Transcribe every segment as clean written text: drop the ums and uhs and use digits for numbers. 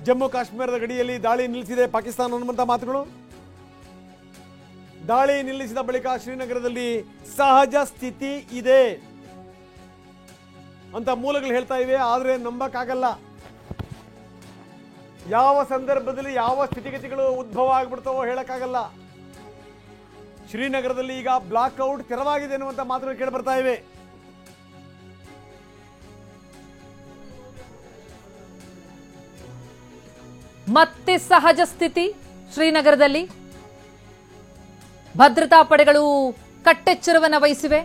ಜಮ್ಮು ಕಾಶ್ಮೀರದ ಗಡಿಯಲ್ಲಿ ದಾಳಿ ನಿಲ್ಲಿಸಿದೆ ಪಾಕಿಸ್ತಾನ ಅನ್ನುವಂಥ ಮಾತುಗಳು. ದಾಳಿ ನಿಲ್ಲಿಸಿದ ಬಳಿಕ ಶ್ರೀನಗರದಲ್ಲಿ ಸಹಜ ಸ್ಥಿತಿ ಇದೆ ಅಂತ ಮೂಲಗಳು ಹೇಳ್ತಾ ಇವೆ. ಆದರೆ ನಂಬಕ್ಕಾಗಲ್ಲ. ಯಾವ ಸಂದರ್ಭದಲ್ಲಿ ಯಾವ ಸ್ಥಿತಿಗತಿಗಳು ಉದ್ಭವ ಆಗ್ಬಿಡ್ತಾವೋ ಹೇಳಕ್ಕಾಗಲ್ಲ. ಶ್ರೀನಗರದಲ್ಲಿ ಈಗ ಬ್ಲಾಕ್ ಔಟ್ ತೆರವಾಗಿದೆ ಅನ್ನುವಂಥ ಮಾತುಗಳು ಕೇಳಿ ಬರ್ತಾ ಇವೆ. ಮತ್ತೆ ಸಹಜ ಸ್ಥಿತಿ ಶ್ರೀನಗರದಲ್ಲಿ. ಭದ್ರತಾ ಪಡೆಗಳು ಕಟ್ಟೆಚ್ಚರವನ್ನು ವಹಿಸಿವೆ.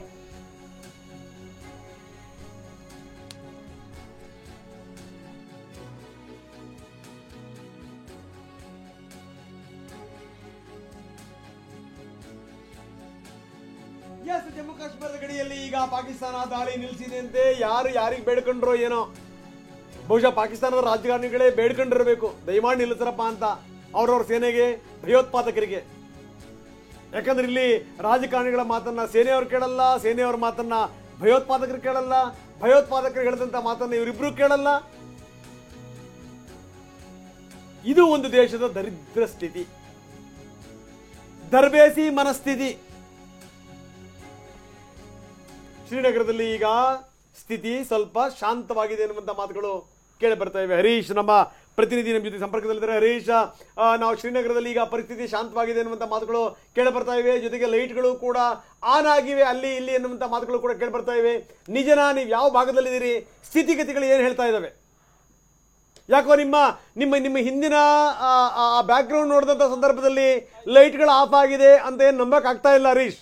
ಜಮ್ಮು ಕಾಶ್ಮೀರದ ಗಡಿಯಲ್ಲಿ ಈಗ ಪಾಕಿಸ್ತಾನ ದಾಳಿ ನಿಲ್ಲಿಸಿದೆಯಂತೆ. ಯಾರು ಯಾರಿಗೆ ಬೇಡ್ಕೊಂಡ್ರೋ ಏನೋ, ಬಹುಶಃ ಪಾಕಿಸ್ತಾನದ ರಾಜಕಾರಣಿಗಳೇ ಬೇಡ್ಕೊಂಡಿರಬೇಕು, ದಯಮಾಡಿ ನಿಲ್ಲಿಸರಪ್ಪ ಅಂತ ಅವ್ರವ್ರ ಸೇನೆಗೆ, ಭಯೋತ್ಪಾದಕರಿಗೆ. ಯಾಕಂದ್ರೆ ಇಲ್ಲಿ ರಾಜಕಾರಣಿಗಳ ಮಾತನ್ನ ಸೇನೆಯವರು ಕೇಳಲ್ಲ, ಸೇನೆಯವ್ರ ಮಾತನ್ನ ಭಯೋತ್ಪಾದಕರು ಕೇಳಲ್ಲ, ಭಯೋತ್ಪಾದಕರು ಹೇಳಿದಂತ ಮಾತನ್ನ ಇವರಿಬ್ರು ಕೇಳಲ್ಲ. ಇದು ಒಂದು ದೇಶದ ದರಿದ್ರ ಸ್ಥಿತಿ, ದರ್ಬೇಸಿ ಮನಸ್ಥಿತಿ. ಶ್ರೀನಗರದಲ್ಲಿ ಈಗ ಸ್ಥಿತಿ ಸ್ವಲ್ಪ ಶಾಂತವಾಗಿದೆ ಎನ್ನುವಂತ ಮಾತುಗಳು ಕೇಳಿ ಬರ್ತಾ ಇವೆ. ಹರೀಶ್ ನಮ್ಮ ಪ್ರತಿನಿಧಿ ನಮ್ಮ ಜೊತೆ ಸಂಪರ್ಕದಲ್ಲಿದ್ದಾರೆ. ಹರೀಶ್, ನಾವು ಶ್ರೀನಗರದಲ್ಲಿ ಈಗ ಪರಿಸ್ಥಿತಿ ಶಾಂತವಾಗಿದೆ ಎನ್ನುವಂತ ಮಾತುಗಳು ಕೇಳಿ ಬರ್ತಾ ಇವೆ. ಜೊತೆಗೆ ಲೈಟ್ಗಳು ಕೂಡ ಆನ್ ಆಗಿವೆ ಅಲ್ಲಿ ಇಲ್ಲಿ ಎನ್ನುವಂತ ಮಾತುಗಳು ಕೂಡ ಕೇಳಿ ಬರ್ತಾ ಇವೆ. ನಿಜನಾ? ನೀವು ಯಾವ ಭಾಗದಲ್ಲಿದ್ದೀರಿ? ಸ್ಥಿತಿಗತಿಗಳು ಏನು ಹೇಳ್ತಾ ಇದ್ದಾವೆ? ಯಾಕೋ ನಿಮ್ಮ ನಿಮ್ಮ ನಿಮ್ಮ ಹಿಂದಿನ ಬ್ಯಾಕ್ ಗ್ರೌಂಡ್ ನೋಡಿದಂತ ಸಂದರ್ಭದಲ್ಲಿ ಲೈಟ್ಗಳು ಆಫ್ ಆಗಿದೆ ಅಂತ ಏನು ನಂಬಕ್ ಆಗ್ತಾ ಇಲ್ಲ ಹರೀಶ್.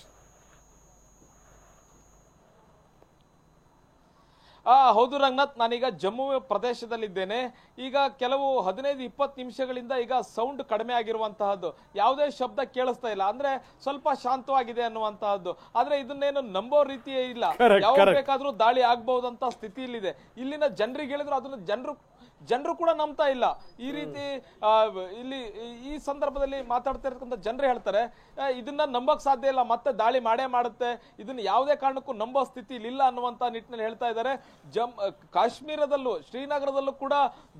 ಹೌದು ರಂಗನಾಥ್, ನಾನೀಗ ಜಮ್ಮು ಪ್ರದೇಶದಲ್ಲಿದ್ದೇನೆ. ಈಗ ಕೆಲವು 15-20 ನಿಮಿಷಗಳಿಂದ ಈಗ ಸೌಂಡ್ ಕಡಿಮೆ ಆಗಿರುವಂತಹದ್ದು, ಯಾವುದೇ ಶಬ್ದ ಕೇಳಿಸ್ತಾ ಇಲ್ಲ. ಅಂದ್ರೆ ಸ್ವಲ್ಪ ಶಾಂತವಾಗಿದೆ ಅನ್ನುವಂತಹದ್ದು. ಆದ್ರೆ ಇದನ್ನೇನು ನಂಬೋ ರೀತಿಯೇ ಇಲ್ಲ. ಯಾವ ಬೇಕಾದ್ರೂ ದಾಳಿ ಆಗ್ಬಹುದಂತ ಸ್ಥಿತಿ ಇಲ್ಲಿದೆ. ಇಲ್ಲಿನ ಜನರಿಗೆ ಹೇಳಿದ್ರು ಅದನ್ನ ಜನರು ಕೂಡ ನಂಬ್ತಾ ಇಲ್ಲ. ಈ ರೀತಿ ಇಲ್ಲಿ ಈ ಸಂದರ್ಭದಲ್ಲಿ ಮಾತಾಡ್ತಾ ಇರ್ತಕ್ಕಂಥ ಜನರು ಹೇಳ್ತಾರೆ ಇದನ್ನ ನಂಬಕ್ ಸಾಧ್ಯ ಇಲ್ಲ, ಮತ್ತೆ ದಾಳಿ ಮಾಡೇ ಮಾಡುತ್ತೆ, ಇದನ್ನ ಯಾವುದೇ ಕಾರಣಕ್ಕೂ ನಂಬೋ ಸ್ಥಿತಿ ಇಲ್ಲ ಅನ್ನುವಂತ ನಿಟ್ಟಿನಲ್ಲಿ ಹೇಳ್ತಾ ಇದ್ದಾರೆ. ಕಾಶ್ಮೀರದಲ್ಲೂ ಶ್ರೀನಗರದಲ್ಲೂ ಕೂಡ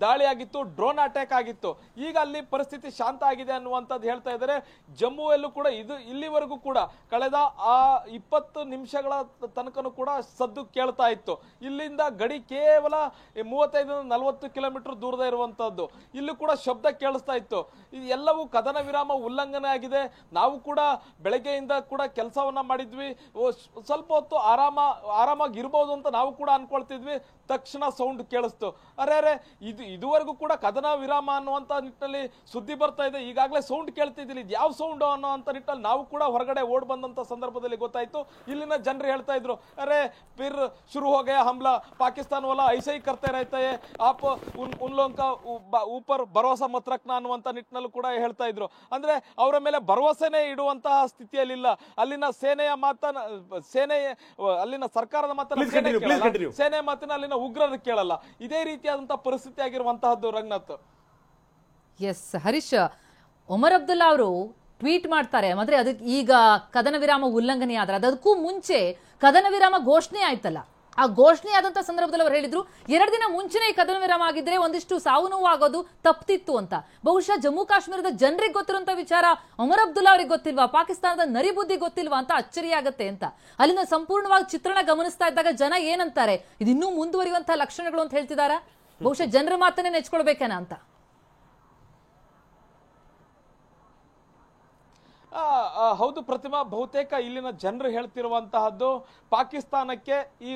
ದಾಳಿ ಆಗಿತ್ತು, ಡ್ರೋನ್ ಅಟ್ಯಾಕ್ ಆಗಿತ್ತು. ಈಗ ಅಲ್ಲಿ ಪರಿಸ್ಥಿತಿ ಶಾಂತ ಆಗಿದೆ ಅನ್ನುವಂಥದ್ದು ಹೇಳ್ತಾ ಇದ್ದಾರೆ. ಜಮ್ಮುವಲ್ಲೂ ಕೂಡ ಇಲ್ಲಿವರೆಗೂ ಕೂಡ ಕಳೆದ 20 ನಿಮಿಷಗಳ ತನಕನೂ ಕೂಡ ಸದ್ದು ಕೇಳ್ತಾ ಇತ್ತು. ಇಲ್ಲಿಂದ ಗಡಿ ಕೇವಲ 35-40 ಕಿಲೋಮೀಟರ್ ದೂರದ ಇರುವಂತದ್ದು. ಇಲ್ಲೂ ಕೂಡ ಶಬ್ದ ಕೇಳಿಸ್ತಾ ಇತ್ತು. ಎಲ್ಲವೂ ಕದನ ವಿರಾಮ ಉಲ್ಲಂಘನೆ ಆಗಿದೆ. ನಾವು ಕೂಡ ಬೆಳಗ್ಗೆಯಿಂದ ಕೂಡ ಕೆಲಸವನ್ನ ಮಾಡಿದ್ವಿ, ಸ್ವಲ್ಪ ಹೊತ್ತು ಆರಾಮಾಗಿ ಇರಬಹುದು ಅಂತ ನಾವು ಕೂಡ ಅನ್ಕೊಳ್ತಿದ್ವಿ. ತಕ್ಷಣ ಸೌಂಡ್ ಕೇಳಿಸ್ತು. ಅರೆ ಇದುವರೆಗೂ ಕೂಡ ಕದನ ವಿರಾಮ ಅನ್ನುವಂತ ನಿಟ್ಟಿನಲ್ಲಿ ಸುದ್ದಿ ಬರ್ತಾ ಇದೆ, ಈಗಾಗಲೇ ಸೌಂಡ್ ಕೇಳ್ತಿದ್ದಿಲ್ಲ, ಇದು ಯಾವ ಸೌಂಡ್ ಅನ್ನೋಂತ ನಿಟ್ಟಿನಲ್ಲಿ ನಾವು ಕೂಡ ಹೊರಗಡೆ ಓಡ್ ಬಂದಂತ ಸಂದರ್ಭದಲ್ಲಿ ಗೊತ್ತಾಯ್ತು. ಇಲ್ಲಿನ ಜನರು ಹೇಳ್ತಾ ಇದ್ರು, ಅರೆ फिर शुरू हो गया हमला, पाकिस्तान वाला ऐसे ही करते रहते हैं, आप उन लोगों का ऊपर भरोसा मत रखना ಅನ್ನುವಂತ ನಿಟ್ಟಿನಲ್ಲೂ ಕೂಡ ಹೇಳ್ತಾ ಇದ್ರು. ಅಂದ್ರೆ ಅವರ ಮೇಲೆ ಭರವಸೆನೇ ಇಡುವಂತಹ ಸ್ಥಿತಿಯಲ್ಲಿಲ್ಲ. ಅಲ್ಲಿನ ಅಲ್ಲಿನ ಸರ್ಕಾರದ ಮಾತನ್ನ ಸೇನೆ ಮಾತಿನ ಅಲ್ಲಿನ ಉಗ್ರರು ಕೇಳಲ್ಲ. ಇದೇ ರೀತಿಯಾದಂತಹ ಪರಿಸ್ಥಿತಿ ಆಗಿರುವಂತಹದ್ದು ರಂಗನಾಥ್. ಎಸ್ ಹರೀಶ್, ಒಮರ್ ಅಬ್ದುಲ್ಲಾ ಅವರು ಟ್ವೀಟ್ ಮಾಡ್ತಾರೆ, ಅಂದ್ರೆ ಅದಕ್ಕೆ ಈಗ ಕದನ ವಿರಾಮ ಉಲ್ಲಂಘನೆ ಆದ್ರೆ ಅದಕ್ಕೂ ಮುಂಚೆ ಕದನ ವಿರಾಮ ಘೋಷಣೆ ಆಯ್ತಲ್ಲ, ಆ ಘೋಷಣೆ ಆದಂತ ಸಂದರ್ಭದಲ್ಲಿ ಅವರು ಹೇಳಿದ್ರು 2 ದಿನ ಮುಂಚೆನೆ ಕದನ ವಿರಾಮ ಆಗಿದ್ರೆ ಒಂದಿಷ್ಟು ಸಾವು ನೋವು ಆಗೋದು ತಪ್ಪಿತ್ತು ಅಂತ. ಬಹುಶಃ ಜಮ್ಮು ಕಾಶ್ಮೀರದ ಜನರಿಗೆ ಗೊತ್ತಿರುವಂತ ವಿಚಾರ ಒಮರ್ ಅಬ್ದುಲ್ಲಾ ಅವರಿಗೆ ಗೊತ್ತಿಲ್ವಾ, ಪಾಕಿಸ್ತಾನದ ನರಿಬುದ್ಧಿ ಗೊತ್ತಿಲ್ವಾ ಅಂತ ಅಚ್ಚರಿ ಆಗತ್ತೆ ಅಂತ. ಅಲ್ಲಿನ ಸಂಪೂರ್ಣವಾಗಿ ಚಿತ್ರಣ ಗಮನಿಸ್ತಾ ಇದ್ದಾಗ ಜನ ಏನಂತಾರೆ, ಇದು ಇನ್ನೂ ಮುಂದುವರಿಯುವಂತಹ ಲಕ್ಷಣಗಳು ಅಂತ ಹೇಳ್ತಿದಾರ. ಬಹುಶಃ ಜನರ ಮಾತನ್ನೇ ನೆಚ್ಕೊಳ್ಬೇಕೇನ ಅಂತ. ಹೌದು ಪ್ರತಿಮಾ, ಬಹುತೇಕ ಇಲ್ಲಿನ ಜನರು ಹೇಳ್ತಿರುವಂತಹದ್ದು ಪಾಕಿಸ್ತಾನಕ್ಕೆ ಈ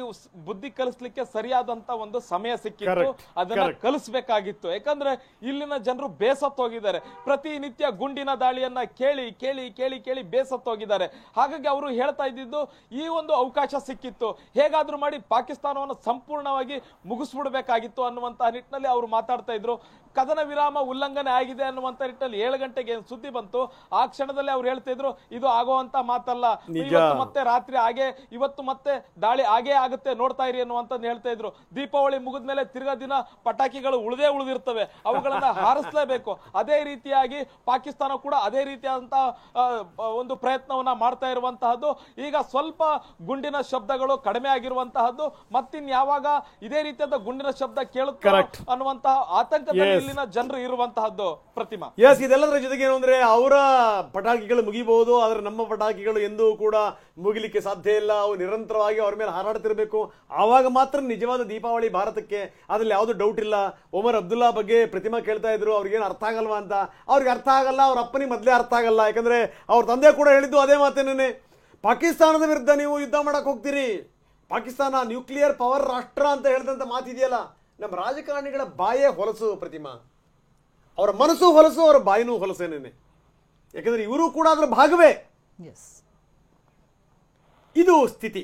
ಬುದ್ಧಿ ಕಲಿಸ್ಲಿಕ್ಕೆ ಸರಿಯಾದಂತ ಒಂದು ಸಮಯ ಸಿಕ್ಕಿತ್ತು, ಅದನ್ನ ಕಲಿಸ್ಬೇಕಾಗಿತ್ತು. ಯಾಕಂದ್ರೆ ಇಲ್ಲಿನ ಜನರು ಬೇಸತ್ತೋಗಿದ್ದಾರೆ. ಪ್ರತಿನಿತ್ಯ ಗುಂಡಿನ ದಾಳಿಯನ್ನ ಕೇಳಿ ಕೇಳಿ ಕೇಳಿ ಕೇಳಿ ಬೇಸತ್ತೋಗಿದ್ದಾರೆ. ಹಾಗಾಗಿ ಅವರು ಹೇಳ್ತಾ ಇದ್ದಿದ್ದು ಈ ಒಂದು ಅವಕಾಶ ಸಿಕ್ಕಿತ್ತು, ಹೇಗಾದ್ರೂ ಮಾಡಿ ಪಾಕಿಸ್ತಾನವನ್ನು ಸಂಪೂರ್ಣವಾಗಿ ಮುಗಿಸ್ಬಿಡ್ಬೇಕಾಗಿತ್ತು ಅನ್ನುವಂತಹ ನಿಟ್ಟಿನಲ್ಲಿ ಅವರು ಮಾತಾಡ್ತಾ ಇದ್ರು. ಕದನ ವಿರಾಮ ಉಲ್ಲಂಘನೆ ಆಗಿದೆ ಅನ್ನುವಂತ ನಿಟ್ಟಿನಲ್ಲಿ 7 ಗಂಟೆಗೆ ಸುದ್ದಿ ಬಂತು. ಆ ಕ್ಷಣದಲ್ಲಿ ಅವ್ರು ಅವ್ರು ಹೇಳ್ತಾ ಇದ್ರು ಇದು ಆಗುವಂತ ಮಾತಲ್ಲ, ನಿಜ. ಇವತ್ತು ಮತ್ತೆ ರಾತ್ರಿ ಇವತ್ತು ಮತ್ತೆ ದಾಳಿ ಆಗುತ್ತೆ ನೋಡ್ತಾ ಇರಿ ಅನ್ನುವಂತ ಹೇಳ್ತಾ ಇದ್ರು. ದೀಪಾವಳಿ ಮುಗಿದ್ಮೇಲೆ ತಿರ್ಗಾ ದಿನ ಪಟಾಕಿಗಳು ಉಳಿದಿರ್ತವೆ, ಅವುಗಳನ್ನ ಹಾರಿಸಲೇಬೇಕು. ಅದೇ ರೀತಿಯಾಗಿ ಪಾಕಿಸ್ತಾನ ಕೂಡ ಅದೇ ರೀತಿಯಾದಂತಹ ಒಂದು ಪ್ರಯತ್ನವನ್ನ ಮಾಡ್ತಾ ಇರುವಂತಹದ್ದು. ಈಗ ಸ್ವಲ್ಪ ಗುಂಡಿನ ಶಬ್ದಗಳು ಕಡಿಮೆ ಆಗಿರುವಂತಹದ್ದು, ಮತ್ತಿನ್ಯಾವಾಗ ಇದೇ ರೀತಿಯಾದ ಗುಂಡಿನ ಶಬ್ದ ಕೇಳುತ್ತೆ ಅನ್ನುವಂತಹ ಆತಂಕದಲ್ಲಿ ಇಲ್ಲಿನ ಜನರು ಇರುವಂತಹದ್ದು. ಪ್ರತಿಮಾ, ಎಸ್, ಇದೆಲ್ಲದರ ಜೊತೆಗೆ ಏನು ಅಂದ್ರೆ ಅವರ ಪಟಾಕಿಗಳು ಮುಗಿಬಹುದು, ಆದ್ರೆ ನಮ್ಮ ಪಟಾಕಿಗಳು ಎಂದೂ ಕೂಡ ಮುಗಿಲಿಕ್ಕೆ ಸಾಧ್ಯ ಇಲ್ಲ. ಅವು ನಿರಂತರವಾಗಿ ಅವ್ರ ಮೇಲೆ ಹಾರಾಡ್ತಿರ್ಬೇಕು. ಆವಾಗ ಮಾತ್ರ ನಿಜವಾದ ದೀಪಾವಳಿ ಭಾರತಕ್ಕೆ. ಅದ್ರಲ್ಲಿ ಯಾವ್ದು ಡೌಟ್ ಇಲ್ಲ. ಒಮರ್ ಅಬ್ದುಲ್ಲಾ ಬಗ್ಗೆ ಪ್ರತಿಮಾ ಕೇಳ್ತಾ ಇದ್ರು, ಅವ್ರಿಗೇನು ಅರ್ಥ ಆಗಲ್ವಾ ಅಂತ. ಅವ್ರಿಗೆ ಅರ್ಥ ಆಗಲ್ಲ, ಅವ್ರ ಅಪ್ಪನಿಗೆ ಮೊದಲೇ ಅರ್ಥ ಆಗಲ್ಲ. ಯಾಕಂದ್ರೆ ಅವ್ರ ತಂದೆ ಕೂಡ ಹೇಳಿದ್ದು ಅದೇ ಮಾತೇನೆ, ಪಾಕಿಸ್ತಾನದ ವಿರುದ್ಧ ನೀವು ಯುದ್ಧ ಮಾಡಕ್ ಹೋಗ್ತೀರಿ, ಪಾಕಿಸ್ತಾನ ನ್ಯೂಕ್ಲಿಯರ್ ಪವರ್ ರಾಷ್ಟ್ರ ಅಂತ ಹೇಳಿದಂತ ಮಾತಿದೆಯಲ್ಲ. ನಮ್ಮ ರಾಜಕಾರಣಿಗಳ ಬಾಯೇ ಹೊಲಸು ಪ್ರತಿಮಾ, ಅವರ ಮನಸ್ಸು ಹೊಲಸು, ಅವರ ಬಾಯಿನೂ ಹೊಲಸೇನೇನೆ. ಯಾಕಂದ್ರೆ ಇವರು ಕೂಡ ಅದರ ಭಾಗವೇ. ಇದು ಸ್ಥಿತಿ.